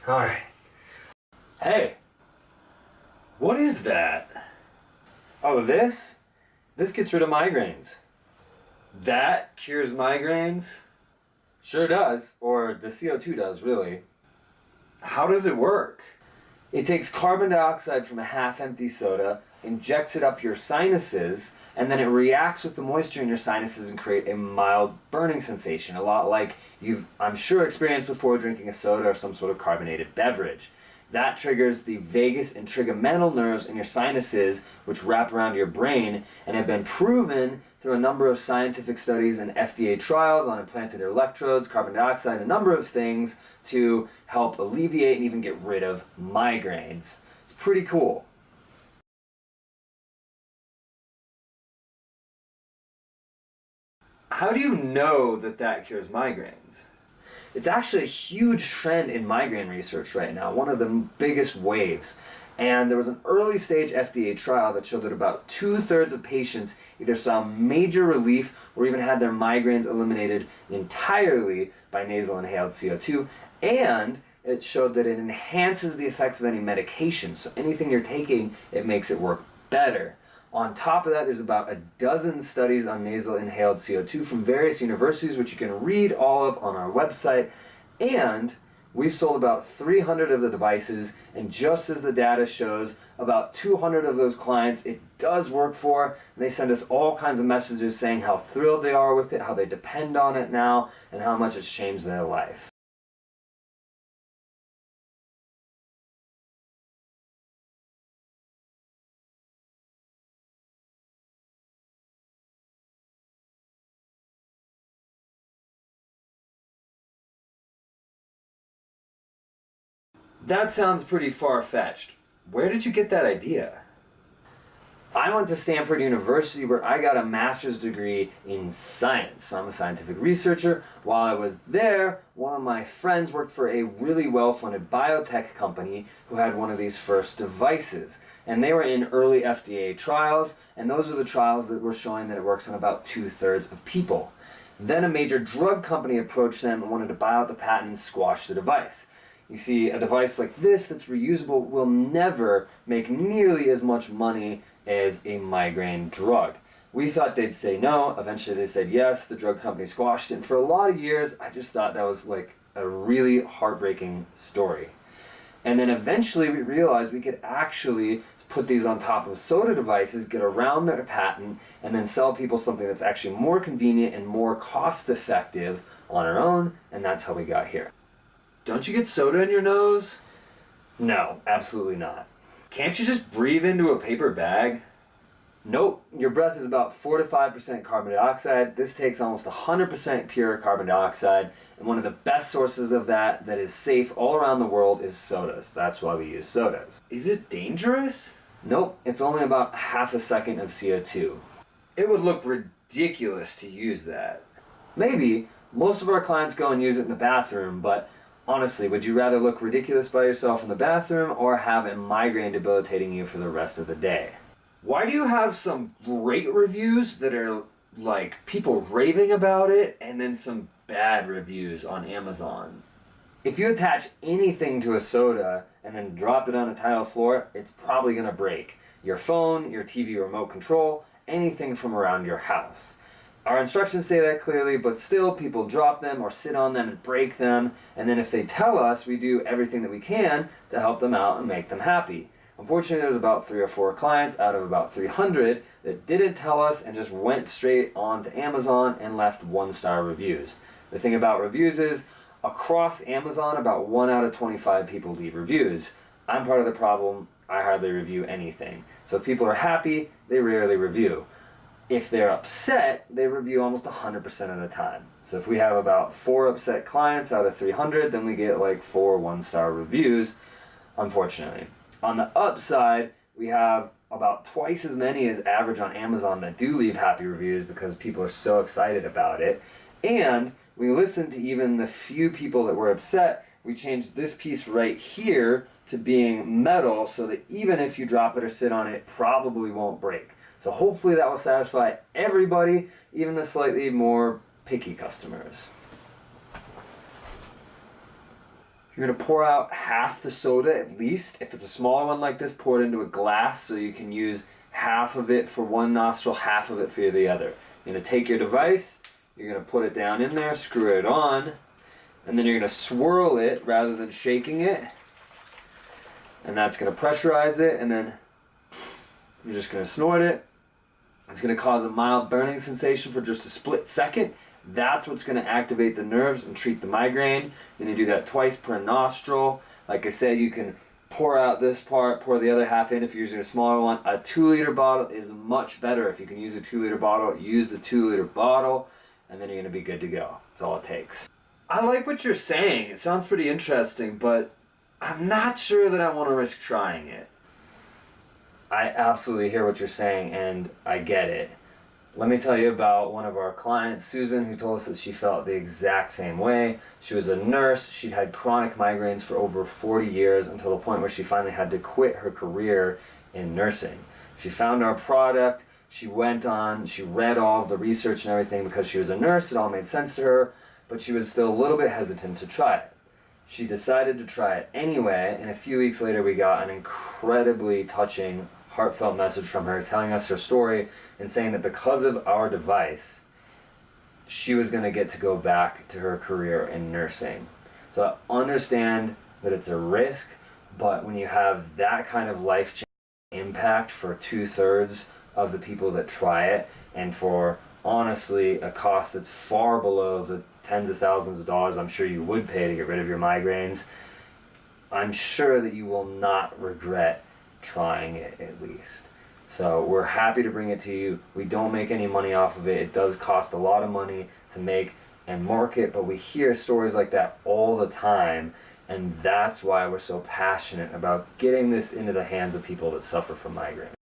Alright. Hey! What is that? Oh, this? This gets rid of migraines. That cures migraines? Sure does, or the CO2 does, really. How does it work? It takes carbon dioxide from a half-empty soda, injects it up your sinuses, and then it reacts with the moisture in your sinuses and create a mild burning sensation, a lot like you've, I'm sure, experienced before drinking a soda or some sort of carbonated beverage. That triggers the vagus and trigeminal nerves in your sinuses, which wrap around your brain and have been proven through a number of scientific studies and FDA trials on implanted electrodes, carbon dioxide, a number of things to help alleviate and even get rid of migraines. It's pretty cool. How do you know that that cures migraines? It's actually a huge trend in migraine research right now, one of the biggest waves. And there was an early stage FDA trial that showed that about 2/3 of patients either saw major relief or even had their migraines eliminated entirely by nasal inhaled CO2. And it showed that it enhances the effects of any medication. So anything you're taking, it makes it work better. On top of that, there's about a dozen studies on nasal inhaled CO2 from various universities, which you can read all of on our website. And we've sold about 300 of the devices, and just as the data shows, about 200 of those clients it does work for, and they send us all kinds of messages saying how thrilled they are with it, how they depend on it now, and how much it's changed their life. That sounds pretty far-fetched. Where did you get that idea? I went to Stanford University where I got a master's degree in science. So I'm a scientific researcher. While I was there, one of my friends worked for a really well-funded biotech company who had one of these first devices. And they were in early FDA trials, and those are the trials that were showing that it works on about 2/3 of people. Then a major drug company approached them and wanted to buy out the patent and squash the device. You see, a device like this that's reusable will never make nearly as much money as a migraine drug. We thought they'd say no. Eventually they said yes. The drug company squashed it. And for a lot of years, I just thought that was like a really heartbreaking story. And then eventually we realized we could actually put these on top of soda devices, get around their patent, and then sell people something that's actually more convenient and more cost-effective on our own, and that's how we got here. Don't you get soda in your nose? No, absolutely not. Can't you just breathe into a paper bag? Nope, your breath is about 4 to 5% carbon dioxide. This takes almost 100% pure carbon dioxide, and one of the best sources of that is safe all around the world is sodas. That's why we use sodas. Is it dangerous? Nope, it's only about half a second of CO2. It would look ridiculous to use that. Maybe. Most of our clients go and use it in the bathroom, but honestly, would you rather look ridiculous by yourself in the bathroom or have a migraine debilitating you for the rest of the day? Why do you have some great reviews that are like people raving about it and then some bad reviews on Amazon? If you attach anything to a soda and then drop it on a tile floor, it's probably going to break. Your phone, your TV remote control, anything from around your house. Our instructions say that clearly, but still people drop them or sit on them and break them, and then if they tell us, we do everything that we can to help them out and make them happy. Unfortunately, there's about 3 or 4 clients out of about 300 that didn't tell us and just went straight on to Amazon and left 1-star reviews. The thing about reviews is, across Amazon, about 1 out of 25 people leave reviews. I'm part of the problem. I hardly review anything. So if people are happy, they rarely review. If they're upset, they review almost 100% of the time. So if we have about 4 upset clients out of 300, then we get like 4 1-star reviews, unfortunately. On the upside, we have about twice as many as average on Amazon that do leave happy reviews because people are so excited about it. And we listened to even the few people that were upset. We changed this piece right here to being metal so that even if you drop it or sit on it, it probably won't break. So hopefully that will satisfy everybody, even the slightly more picky customers. You're going to pour out half the soda at least. If it's a smaller one like this, pour it into a glass so you can use half of it for one nostril, half of it for the other. You're going to take your device, you're going to put it down in there, screw it on, and then you're going to swirl it rather than shaking it. And that's going to pressurize it, and then you're just going to snort it. It's going to cause a mild burning sensation for just a split second. That's what's going to activate the nerves and treat the migraine. You're going to do that twice per nostril. Like I said, you can pour out this part, pour the other half in if you're using a smaller one. A 2-liter bottle is much better. If you can use a 2-liter bottle, use the 2-liter bottle, and then you're going to be good to go. That's all it takes. I like what you're saying. It sounds pretty interesting, but I'm not sure that I want to risk trying it. I absolutely hear what you're saying, and I get it. Let me tell you about one of our clients, Susan, who told us that she felt the exact same way. She was a nurse. She'd had chronic migraines for over 40 years until the point where she finally had to quit her career in nursing. She found our product. She went on, she read all of the research and everything because she was a nurse. It all made sense to her, but she was still a little bit hesitant to try it. She decided to try it anyway, and a few weeks later we got an incredibly touching, heartfelt message from her telling us her story and saying that because of our device, she was going to get to go back to her career in nursing. So I understand that it's a risk, but when you have that kind of life-changing impact for 2/3 of the people that try it, and for honestly a cost that's far below the tens of thousands of dollars I'm sure you would pay to get rid of your migraines, I'm sure that you will not regret trying it at least. So we're happy to bring it to you. We don't make any money off of it. It does cost a lot of money to make and market, but we hear stories like that all the time, and that's why we're so passionate about getting this into the hands of people that suffer from migraines.